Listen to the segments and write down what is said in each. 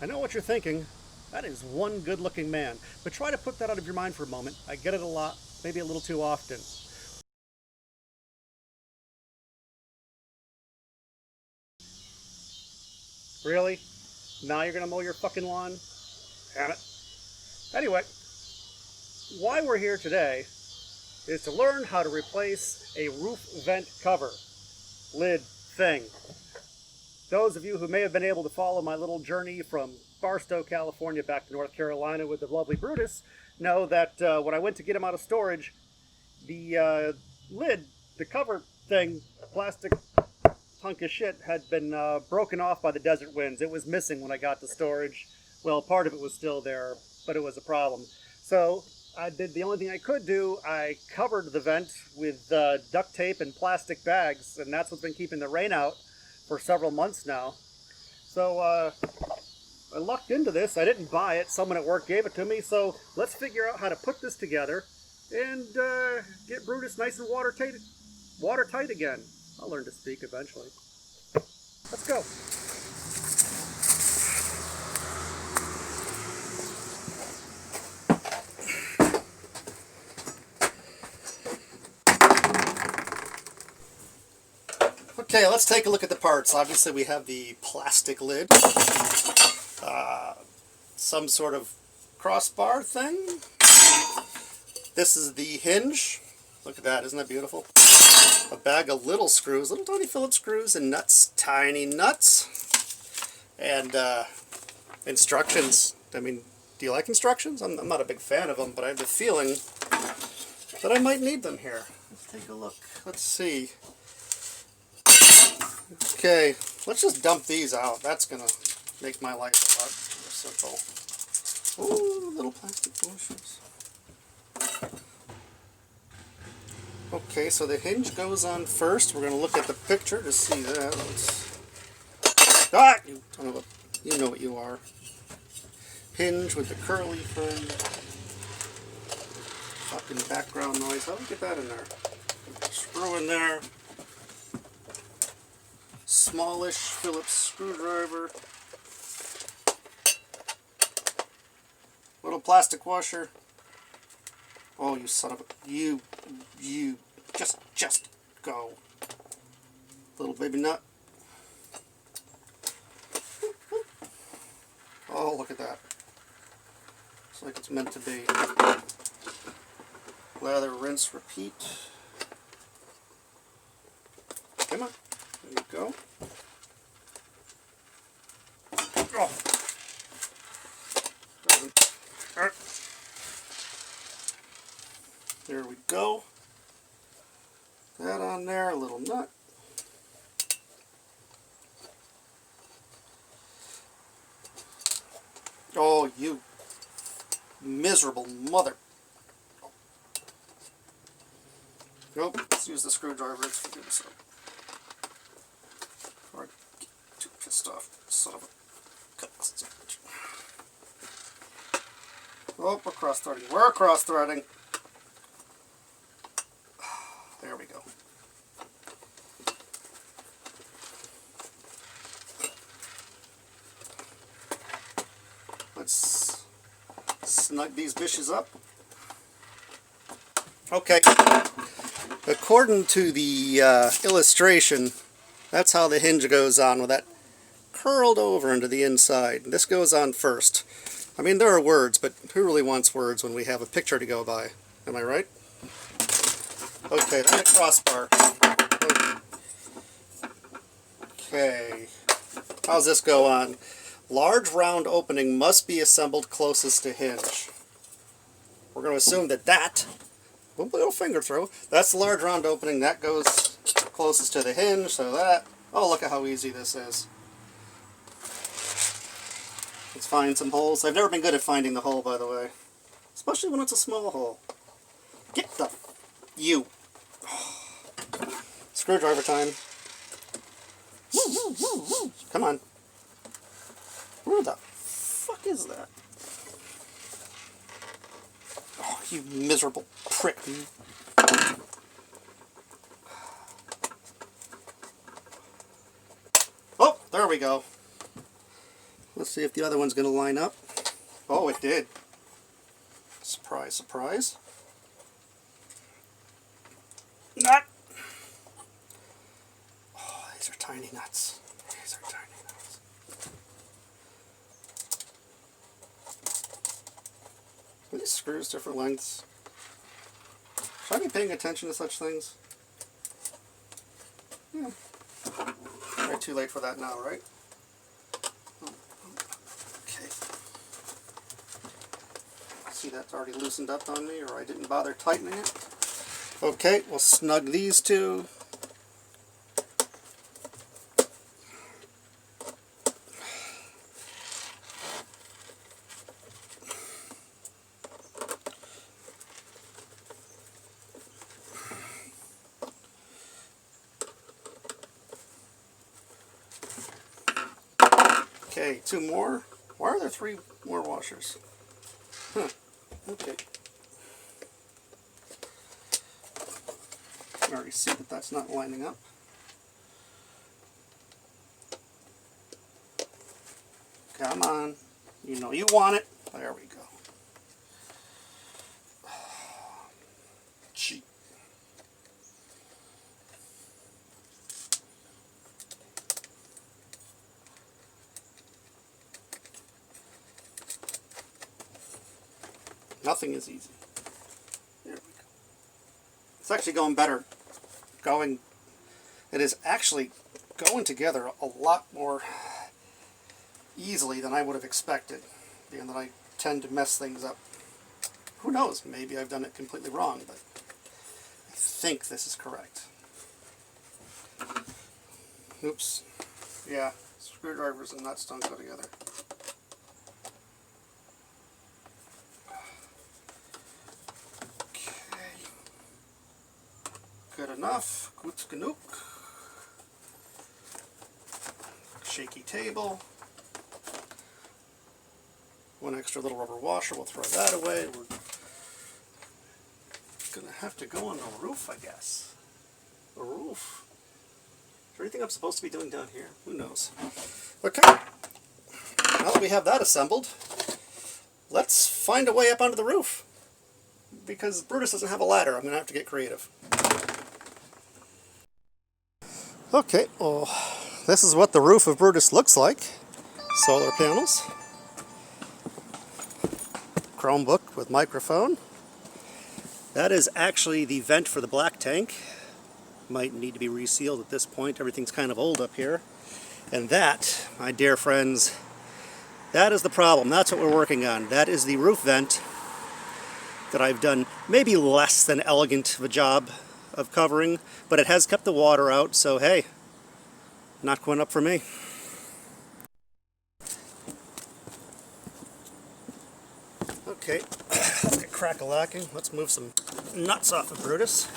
I know what you're thinking. That is one good looking man. But try to put that out of your mind for a moment. I get it a lot, maybe a little too often. Really? Now you're gonna mow your fucking lawn? Damn it. Anyway, why we're here today is to learn how to replace a roof vent cover, lid thing. Those of you who may have been able to follow my little journey from Barstow, California back to North Carolina with the lovely Brutus know that when I went to get him out of storage, the lid, the cover thing, plastic hunk of shit, had been broken off by the desert winds. It was missing when I got to storage. Well, part of it was still there, but it was a problem. So I did the only thing I could do. I covered the vent with duct tape and plastic bags, and that's what's been keeping the rain out for several months now. So I lucked into this. I didn't buy it. Someone at work gave it to me. So let's figure out how to put this together and get Brutus nice and watertight again. I'll learn to speak eventually. Let's go. Okay, let's take a look at the parts. Obviously we have the plastic lid, some sort of crossbar thing. This is the hinge. Look at that, isn't that beautiful? A bag of little screws, little tiny Phillips screws and nuts, tiny nuts. And instructions. I mean, do you like instructions? I'm not a big fan of them, but I have the feeling that I might need them here. Let's take a look. Let's see. Okay, let's just dump these out. That's going to make my life a lot more simple. Ooh, little plastic bushings. Okay, so the hinge goes on first. We're going to look at the picture to see that. You know what you are. Hinge with the curly thing. Fucking background noise. How do we get that in there? Screw in there. Smallish Phillips screwdriver. Little plastic washer. Oh, you son of a... You just go. Little baby nut. Oh, look at that. It's like it's meant to be. Lather, rinse, repeat. Come on. There you go. Oh. There we go. That on there, a little nut. Oh, you miserable mother. Nope, let's use the screwdriver. Let's figure this out. Before I get too pissed off, son of a... Oh, we're cross-threading. We're cross-threading. There we go. Let's snug these bitches up. Okay. According to the illustration, that's how the hinge goes on, with that curled over into the inside. This goes on first. I mean, there are words, but who really wants words when we have a picture to go by? Am I right? Okay, then a crossbar. Okay. How's this go on? Large round opening must be assembled closest to hinge. We're going to assume that we'll put a little finger through. That's the large round opening. That goes closest to the hinge, so that... Oh, look at how easy this is. Let's find some holes. I've never been good at finding the hole, by the way. Especially when it's a small hole. Get the... You. Screwdriver time. Come on. Where the fuck is that? Oh, you miserable prick. Oh, there we go. Let's see if the other one's going to line up. Oh, it did. Surprise, surprise. Nut! Oh, these are tiny nuts. These are tiny nuts. Are these screws different lengths? Should I be paying attention to such things? Yeah. Probably too late for that now, right? Okay. See, that's already loosened up on me, or I didn't bother tightening it. Okay, we'll snug these two. Okay, two more. Why are there three more washers? Huh. Okay. I already see that that's not lining up. Come on. You know you want it. There we go. Cheap. Nothing is easy. There we go. It's actually going better. It is actually going together a lot more easily than I would have expected, being that I tend to mess things up. Who knows? Maybe I've done it completely wrong, but I think this is correct. Oops. Yeah, screwdrivers and nuts don't go together. Good enough. Gut genug. Shaky table. One extra little rubber washer. We'll throw that away. We're gonna have to go on the roof, I guess. The roof. Is there anything I'm supposed to be doing down here? Who knows? Okay. Now that we have that assembled, let's find a way up onto the roof. Because Brutus doesn't have a ladder, I'm gonna have to get creative. Okay, well, this is what the roof of Brutus looks like. Solar panels. Chromebook with microphone. That is actually the vent for the black tank. Might need to be resealed at this point. Everything's kind of old up here. And that, my dear friends, that is the problem. That's what we're working on. That is the roof vent that I've done maybe less than elegant of a job of covering, but it has kept the water out, so hey, not going up for me. Okay, let's get crack-a-lacking. Let's move some nuts off of Brutus.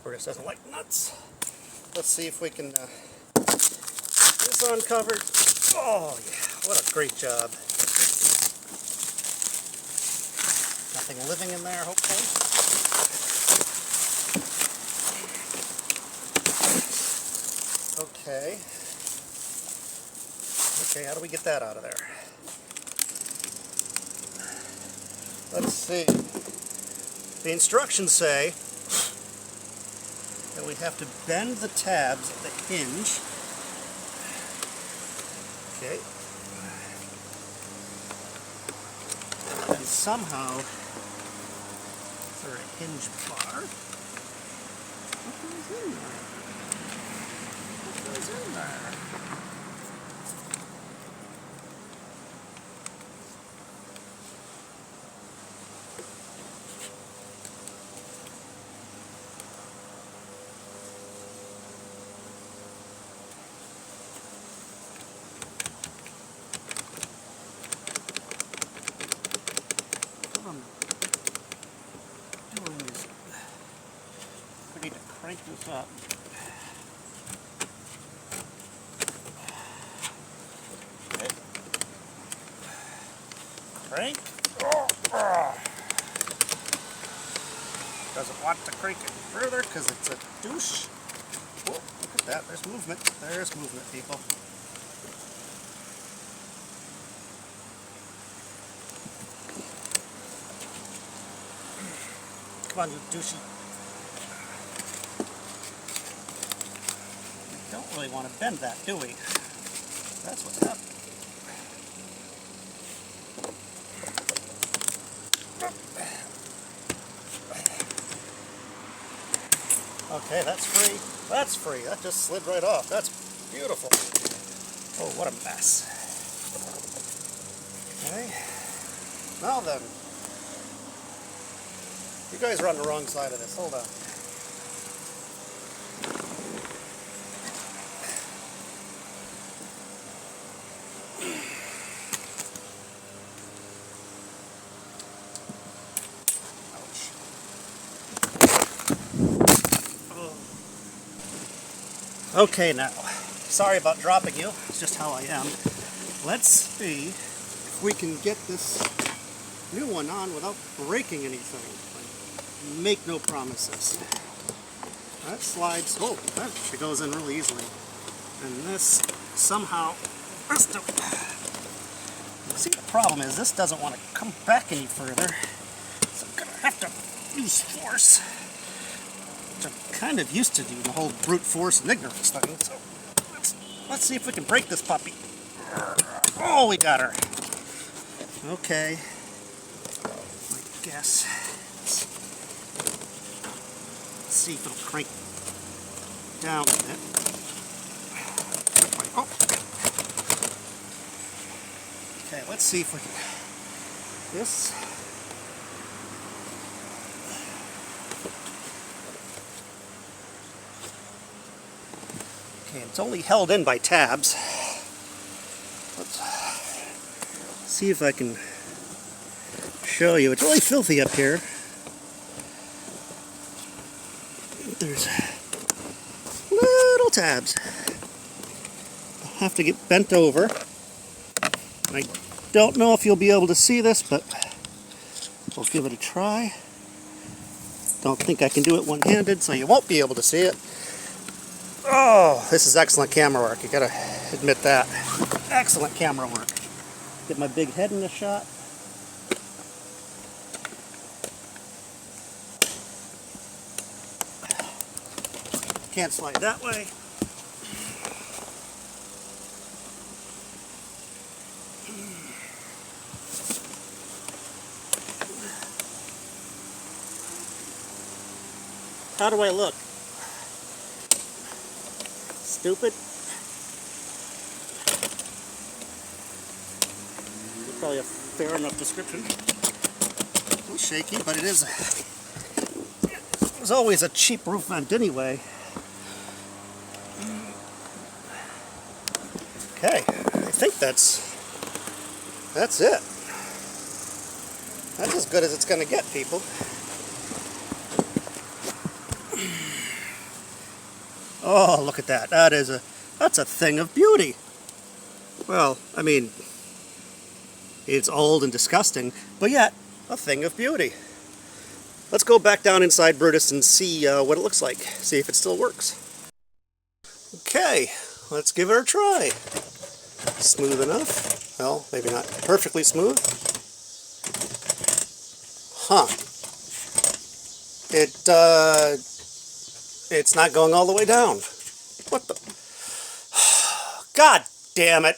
Brutus doesn't like nuts. Let's see if we can get this uncovered. Oh yeah, what a great job. Nothing living in there, hopefully. Okay. Okay, how do we get that out of there? Let's see. The instructions say that we have to bend the tabs at the hinge. Okay. And somehow, is there a hinge bar? What goes in there? What goes in there? Crank this up. Okay. Crank. Doesn't want to crank it further because it's a douche. Oh, look at that. There's movement. There's movement, people. Come on, you douchey. We don't really want to bend that, do we? That's what's happening. Okay, that's free. That's free. That just slid right off. That's beautiful. Oh, what a mess. Okay. Now then. You guys are on the wrong side of this. Hold on. Okay, now, sorry about dropping you, it's just how I am. Let's see if we can get this new one on without breaking anything. Make no promises. That slides, oh, that actually goes in really easily. And this somehow, see, the problem is this doesn't want to come back any further, so I'm going to have to use force. I'm kind of used to doing the whole brute force and ignorance thing, so let's see if we can break this puppy. Oh, we got her. Okay. I guess. Let's see if it'll crank down a bit. Oh. Okay, let's see if we can. This. Okay, it's only held in by tabs. Let's see if I can show you. It's really filthy up here. There's little tabs. I have to get bent over. I don't know if you'll be able to see this, but we'll give it a try. Don't think I can do it one-handed, so you won't be able to see it. Oh, this is excellent camera work. You gotta admit that. Excellent camera work. Get my big head in the shot. Can't slide that way. How do I look? Stupid? Probably a fair enough description. A little shaky, but it was always a cheap roof vent anyway. Okay, I think that's it. That's as good as it's going to get, people. Oh, look at that. That's a thing of beauty. Well, I mean, it's old and disgusting, but yet a thing of beauty. Let's go back down inside Brutus and see what it looks like. See if it still works. Okay, let's give it a try. Smooth enough. Well, maybe not perfectly smooth. Huh. It's not going all the way down. What the? God damn it.